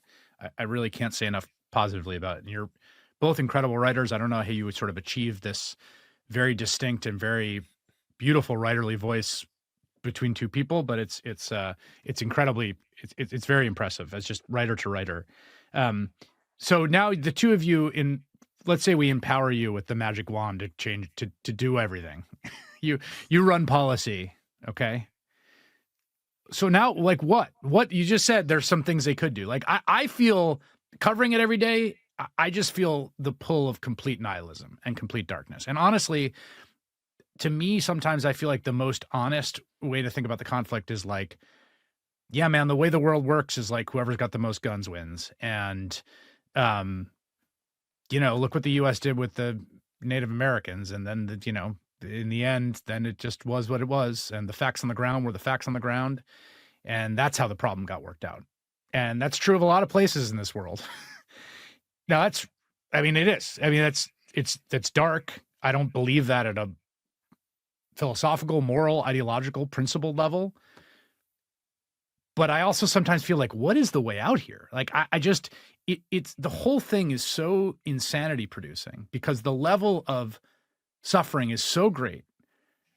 I really can't say enough positively about. And you're both incredible writers. I don't know how you would sort of achieve this very distinct and very beautiful writerly voice between two people, but it's incredibly, it's very impressive as just writer to writer. So now the two of you, let's say we empower you with the magic wand to change, to do everything. You run policy, okay? So now, like what you just said, there's some things they could do. Like I feel covering it every day, I just feel the pull of complete nihilism and complete darkness. And honestly, to me, sometimes I feel like the most honest way to think about the conflict is like, yeah, man, the way the world works is like whoever's got the most guns wins. And, look what the U.S. did with the Native Americans. And then, in the end, then it just was what it was. And the facts on the ground were the facts on the ground. And that's how the problem got worked out. And that's true of a lot of places in this world. Now it is. I mean, that's dark. I don't believe that at a philosophical, moral, ideological, principled level. But I also sometimes feel like, what is the way out here? Like it's the whole thing is so insanity producing because the level of suffering is so great.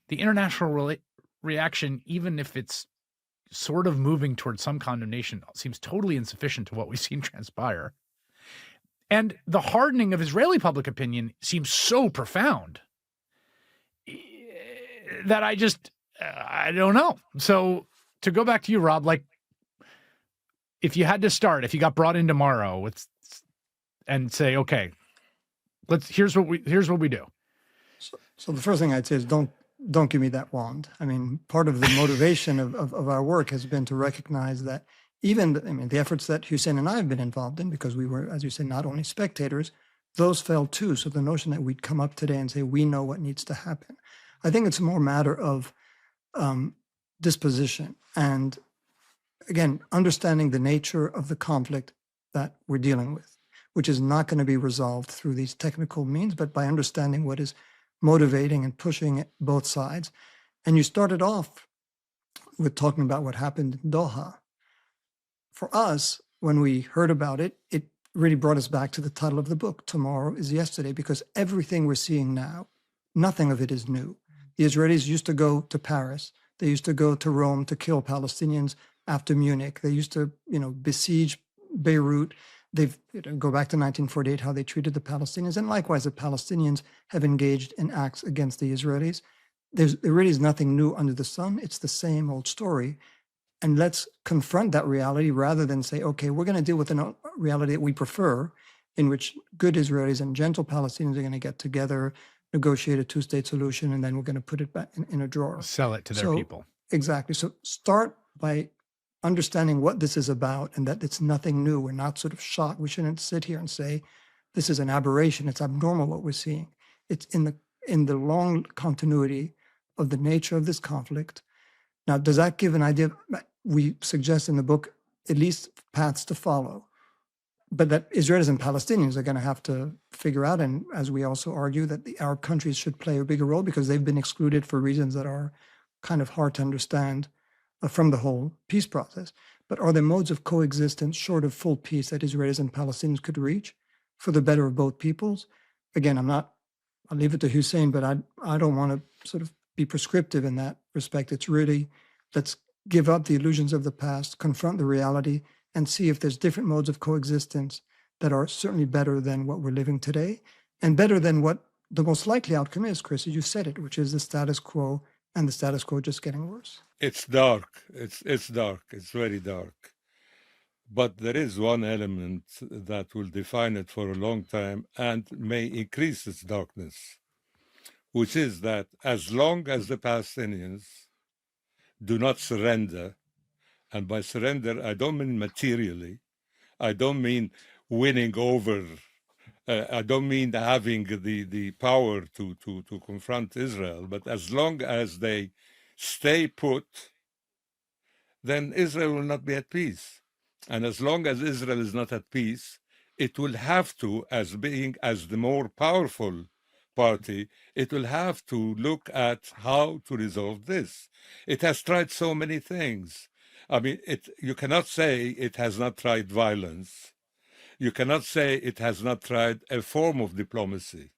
The international reaction, even if it's sort of moving towards some condemnation, seems totally insufficient to what we've seen transpire. And the hardening of Israeli public opinion seems so profound that I don't know. So to go back to you, Rob, like if you had to start, if you got brought in tomorrow and say, okay, here's what we do. So the first thing I'd say is don't give me that wand. I mean, part of the motivation of our work has been to recognize that the efforts that Hussein and I have been involved in, because we were, as you said, not only spectators, those fell too. So the notion that we'd come up today and say, we know what needs to happen. I think it's a more matter of disposition and, again, understanding the nature of the conflict that we're dealing with, which is not going to be resolved through these technical means, but by understanding what is motivating and pushing both sides. And you started off with talking about what happened in Doha. For us, when we heard about it, it really brought us back to the title of the book, Tomorrow is Yesterday, because everything we're seeing now, nothing of it is new. The Israelis used to go to Paris. They used to go to Rome to kill Palestinians after Munich. They used to, besiege Beirut. They've go back to 1948, how they treated the Palestinians. And likewise, the Palestinians have engaged in acts against the Israelis. There really is nothing new under the sun. It's the same old story. And let's confront that reality rather than say, okay, we're going to deal with a reality that we prefer, in which good Israelis and gentle Palestinians are going to get together, negotiate a two-state solution, and then we're going to put it back in a drawer. Sell it to their people. Exactly. So start by understanding what this is about and that it's nothing new. We're not sort of shocked. We shouldn't sit here and say, this is an aberration. It's abnormal what we're seeing. It's in the long continuity of the nature of this conflict. Now, does that give an idea? We suggest in the book at least paths to follow, but that Israelis and Palestinians are going to have to figure out, and as we also argue, that the Arab countries should play a bigger role because they've been excluded for reasons that are kind of hard to understand from the whole peace process. But are there modes of coexistence short of full peace that Israelis and Palestinians could reach for the better of both peoples? Again, I'll leave it to Hussein, but I don't want to sort of be prescriptive in that respect. It's really, let's give up the illusions of the past, confront the reality, and see if there's different modes of coexistence that are certainly better than what we're living today, and better than what the most likely outcome is, Chris, you said it, which is the status quo, and the status quo just getting worse. It's dark. It's dark. It's very dark. But there is one element that will define it for a long time and may increase its darkness, which is that as long as the Palestinians do not surrender, and by surrender, I don't mean materially, I don't mean winning over, I don't mean having the power to confront Israel, but as long as they stay put, then Israel will not be at peace. And as long as Israel is not at peace, it will have to, as the more powerful party, it will have to look at how to resolve this. It has tried so many things. I mean, you cannot say it has not tried violence. You cannot say it has not tried a form of diplomacy.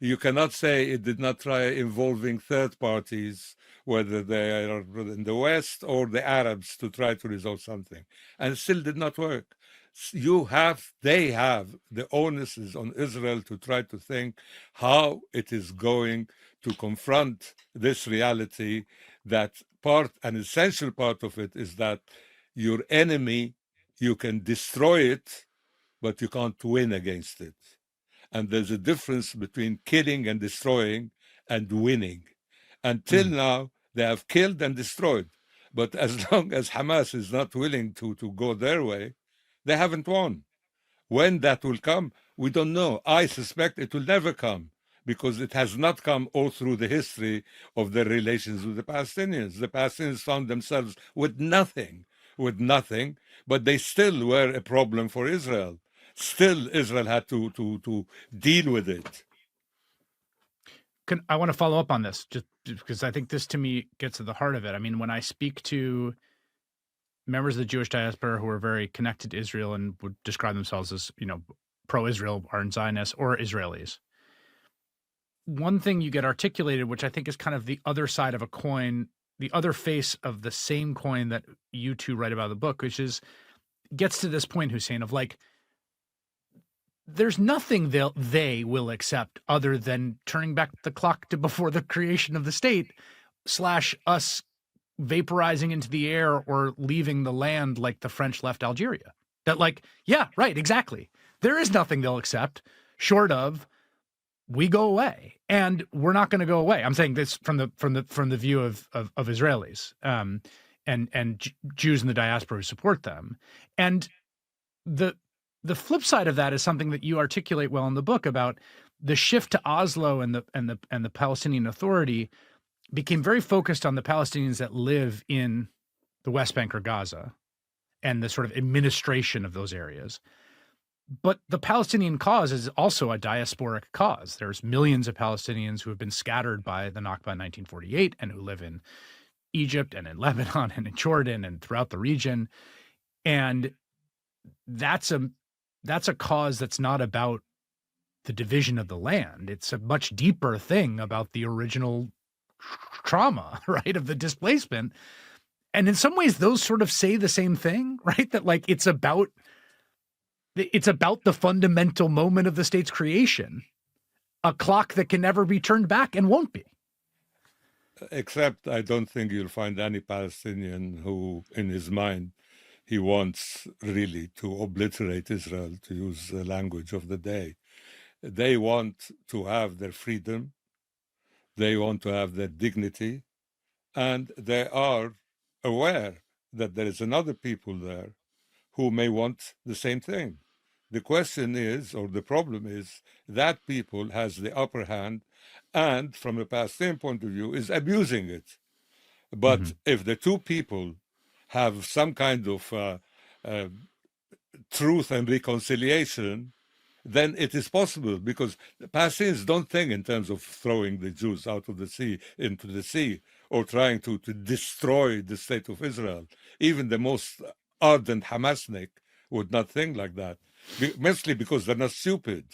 You cannot say it did not try involving third parties, whether they are in the West or the Arabs, to try to resolve something. And it still did not work. They have, the onus is on Israel to try to think how it is going to confront this reality, that an essential part of it is that your enemy, you can destroy it, but you can't win against it. And there's a difference between killing and destroying and winning. Until now, they have killed and destroyed. But as long as Hamas is not willing to go their way, they haven't won. When that will come, we don't know. I suspect it will never come, because it has not come all through the history of their relations with the Palestinians. The Palestinians found themselves with nothing, but they still were a problem for Israel. Still, Israel had to deal with it. I want to follow up on this, just because I think this, to me, gets to the heart of it. I mean, when I speak to members of the Jewish diaspora who are very connected to Israel and would describe themselves as, pro-Israel, aren't Zionists or Israelis, one thing you get articulated, which I think is kind of the other side of a coin, the other face of the same coin that you two write about in the book, which gets to this point, Hussein, of like, there's nothing they will accept other than turning back the clock to before the creation of the state / us vaporizing into the air or leaving the land like the French left Algeria. That like, yeah, right, exactly. There is nothing they'll accept short of we go away, and we're not going to go away. I'm saying this from the view of Israelis and Jews in the diaspora who support them. And the flip side of that is something that you articulate well in the book about the shift to Oslo and the Palestinian Authority became very focused on the Palestinians that live in the West Bank or Gaza and the sort of administration of those areas. But the Palestinian cause is also a diasporic cause. There's millions of Palestinians who have been scattered by the Nakba in 1948 and who live in Egypt and in Lebanon and in Jordan and throughout the region. And that's a cause that's not about the division of the land. It's a much deeper thing about the original trauma, right, of the displacement. And in some ways, those sort of say the same thing, right? That like it's about the fundamental moment of the state's creation, a clock that can never be turned back and won't be. Except I don't think you'll find any Palestinian who, in his mind, he wants really to obliterate Israel, to use the language of the day. They want to have their freedom. They want to have their dignity. And they are aware that there is another people there who may want the same thing. The question is, or the problem is, that people has the upper hand and, from a Palestinian point of view, is abusing it. But if the two people have some kind of truth and reconciliation, then it is possible, because the Palestinians don't think in terms of throwing the Jews out of the sea, into the sea, or trying to destroy the state of Israel. Even the most ardent Hamasnik would not think like that, mostly because they're not stupid.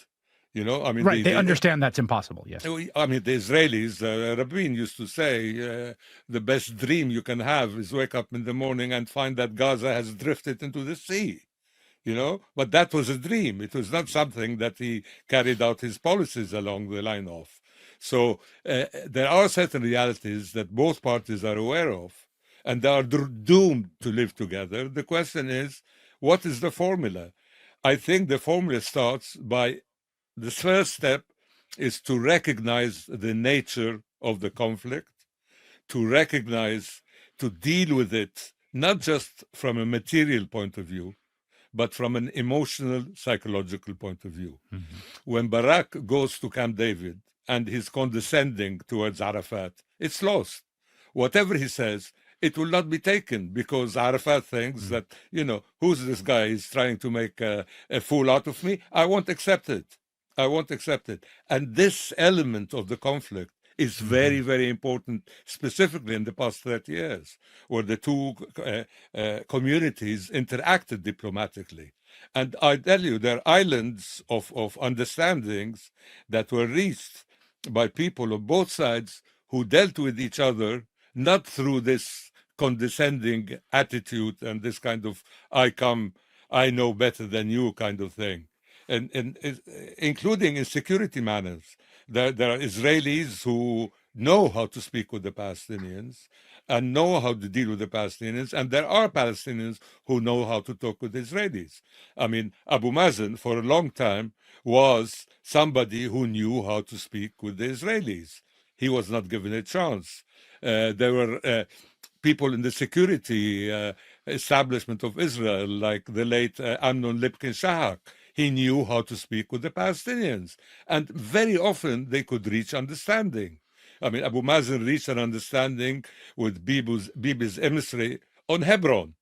You know, I mean, right? They understand that's impossible. Yes. I mean, the Israelis, Rabin used to say, the best dream you can have is wake up in the morning and find that Gaza has drifted into the sea. You know, but that was a dream. It was not something that he carried out his policies along the line of. So there are certain realities that both parties are aware of, and they are doomed to live together. The question is, what is the formula? I think the formula starts by, the first step is to recognize the nature of the conflict, to recognize, to deal with it, not just from a material point of view, but from an emotional, psychological point of view. When Barak goes to Camp David and he's condescending towards Arafat, it's lost. Whatever he says, it will not be taken, because Arafat thinks that, you know, who's this guy? He's trying to make a fool out of me. I won't accept it. I won't accept it. And this element of the conflict is very, very important, specifically in the past 30 years, where the two communities interacted diplomatically. And I tell you, there are islands of understandings that were reached by people on both sides who dealt with each other, not through this condescending attitude and this kind of I know better than you kind of thing. And including in security matters. There are Israelis who know how to speak with the Palestinians and know how to deal with the Palestinians, and there are Palestinians who know how to talk with Israelis. I mean, Abu Mazen, for a long time, was somebody who knew how to speak with the Israelis. He was not given a chance. There were people in the security establishment of Israel, like the late Amnon Lipkin-Shahak. He knew how to speak with the Palestinians, and very often they could reach understanding. I mean, Abu Mazen reached an understanding with Bibi's emissary on Hebron.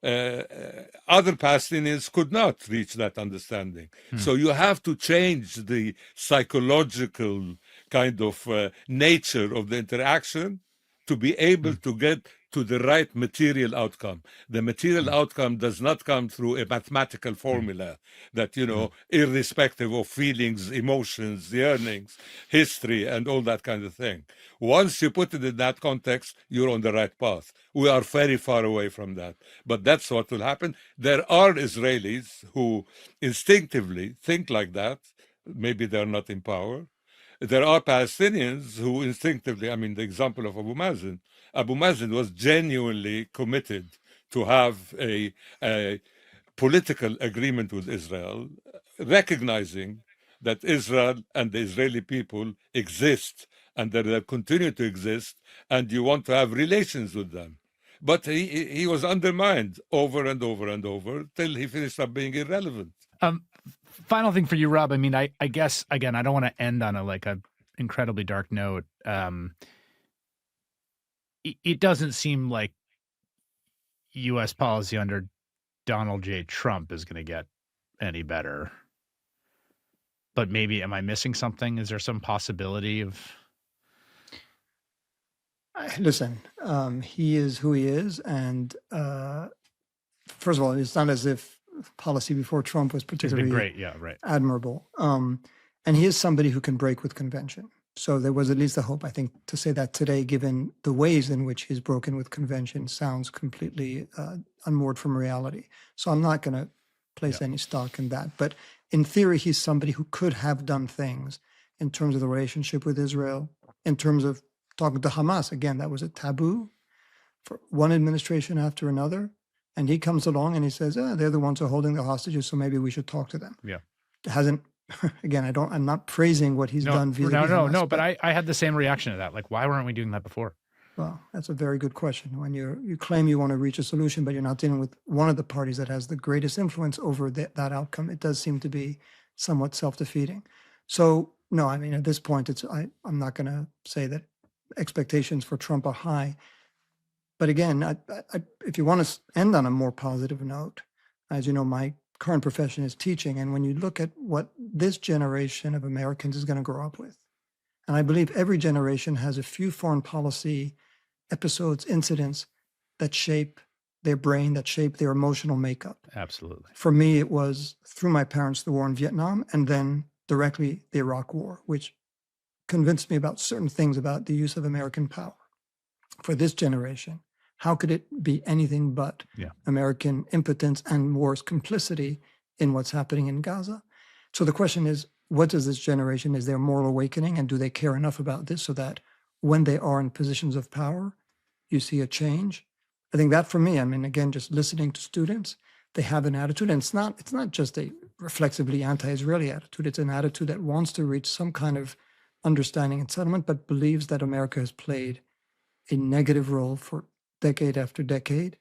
Other Palestinians could not reach that understanding. So you have to change the psychological kind of nature of the interaction to be able to get to the right material outcome. The material outcome does not come through a mathematical formula that, you know, irrespective of feelings, emotions, yearnings, history, and all that kind of thing. Once you put it in that context, you're on the right path. We are very far away from that. But that's what will happen. There are Israelis who instinctively think like that. Maybe they're not in power. There are Palestinians who instinctively, I mean, the example of Abu Mazen, Abu Mazen was genuinely committed to have a political agreement with Israel, recognizing that Israel and the Israeli people exist and that they continue to exist, and you want to have relations with them. But he was undermined over and over and over till he finished up being irrelevant. Final thing for you, Rob. I mean, I guess, again, I don't want to end on a incredibly dark note. It doesn't seem like U.S. policy under Donald J. Trump is going to get any better. But maybe, am I missing something? Is there some possibility of? Listen, he is who he is. And first of all, it's not as if policy before Trump was It's been particularly great. Yeah, right. admirable. And he is somebody who can break with convention. So there was at least a hope, I think, to say that today, given the ways in which he's broken with convention, sounds completely unmoored from reality. So I'm not going to place any stock in that. But in theory, he's somebody who could have done things in terms of the relationship with Israel, in terms of talking to Hamas. Again, that was a taboo for one administration after another. And he comes along and he says, they're the ones who are holding the hostages, so maybe we should talk to them. Yeah. It hasn't, again, I'm not praising what he's done. No, but I had the same reaction to that. Like, why weren't we doing that before? Well, that's a very good question. When you claim you want to reach a solution, but you're not dealing with one of the parties that has the greatest influence over that outcome, it does seem to be somewhat self-defeating. So, no, I mean, at this point, I'm not going to say that expectations for Trump are high. But again, if you want to end on a more positive note, as you know, my current profession is teaching. And when you look at what this generation of Americans is going to grow up with, and I believe every generation has a few foreign policy episodes, incidents that shape their brain, that shape their emotional makeup. Absolutely. For me, it was through my parents, the war in Vietnam, and then directly the Iraq War, which convinced me about certain things about the use of American power. For this generation, how could it be anything but American impotence and worse, complicity in what's happening in Gaza? So the question is, what does this generation, is there a moral awakening, and do they care enough about this so that when they are in positions of power, you see a change? I think that for me, I mean, again, just listening to students, they have an attitude, and it's not just a reflexively anti-Israeli attitude. It's an attitude that wants to reach some kind of understanding and settlement, but believes that America has played a negative role for decade after decade.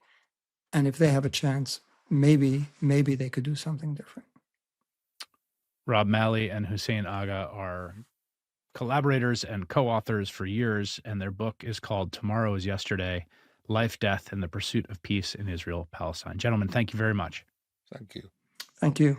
And if they have a chance, maybe they could do something different. Rob Malley and Hussein Agha are collaborators and co-authors for years, and their book is called Tomorrow is Yesterday: Life, Death, and the Pursuit of Peace in Israel, Palestine. Gentlemen, thank you very much. Thank you. Thank you.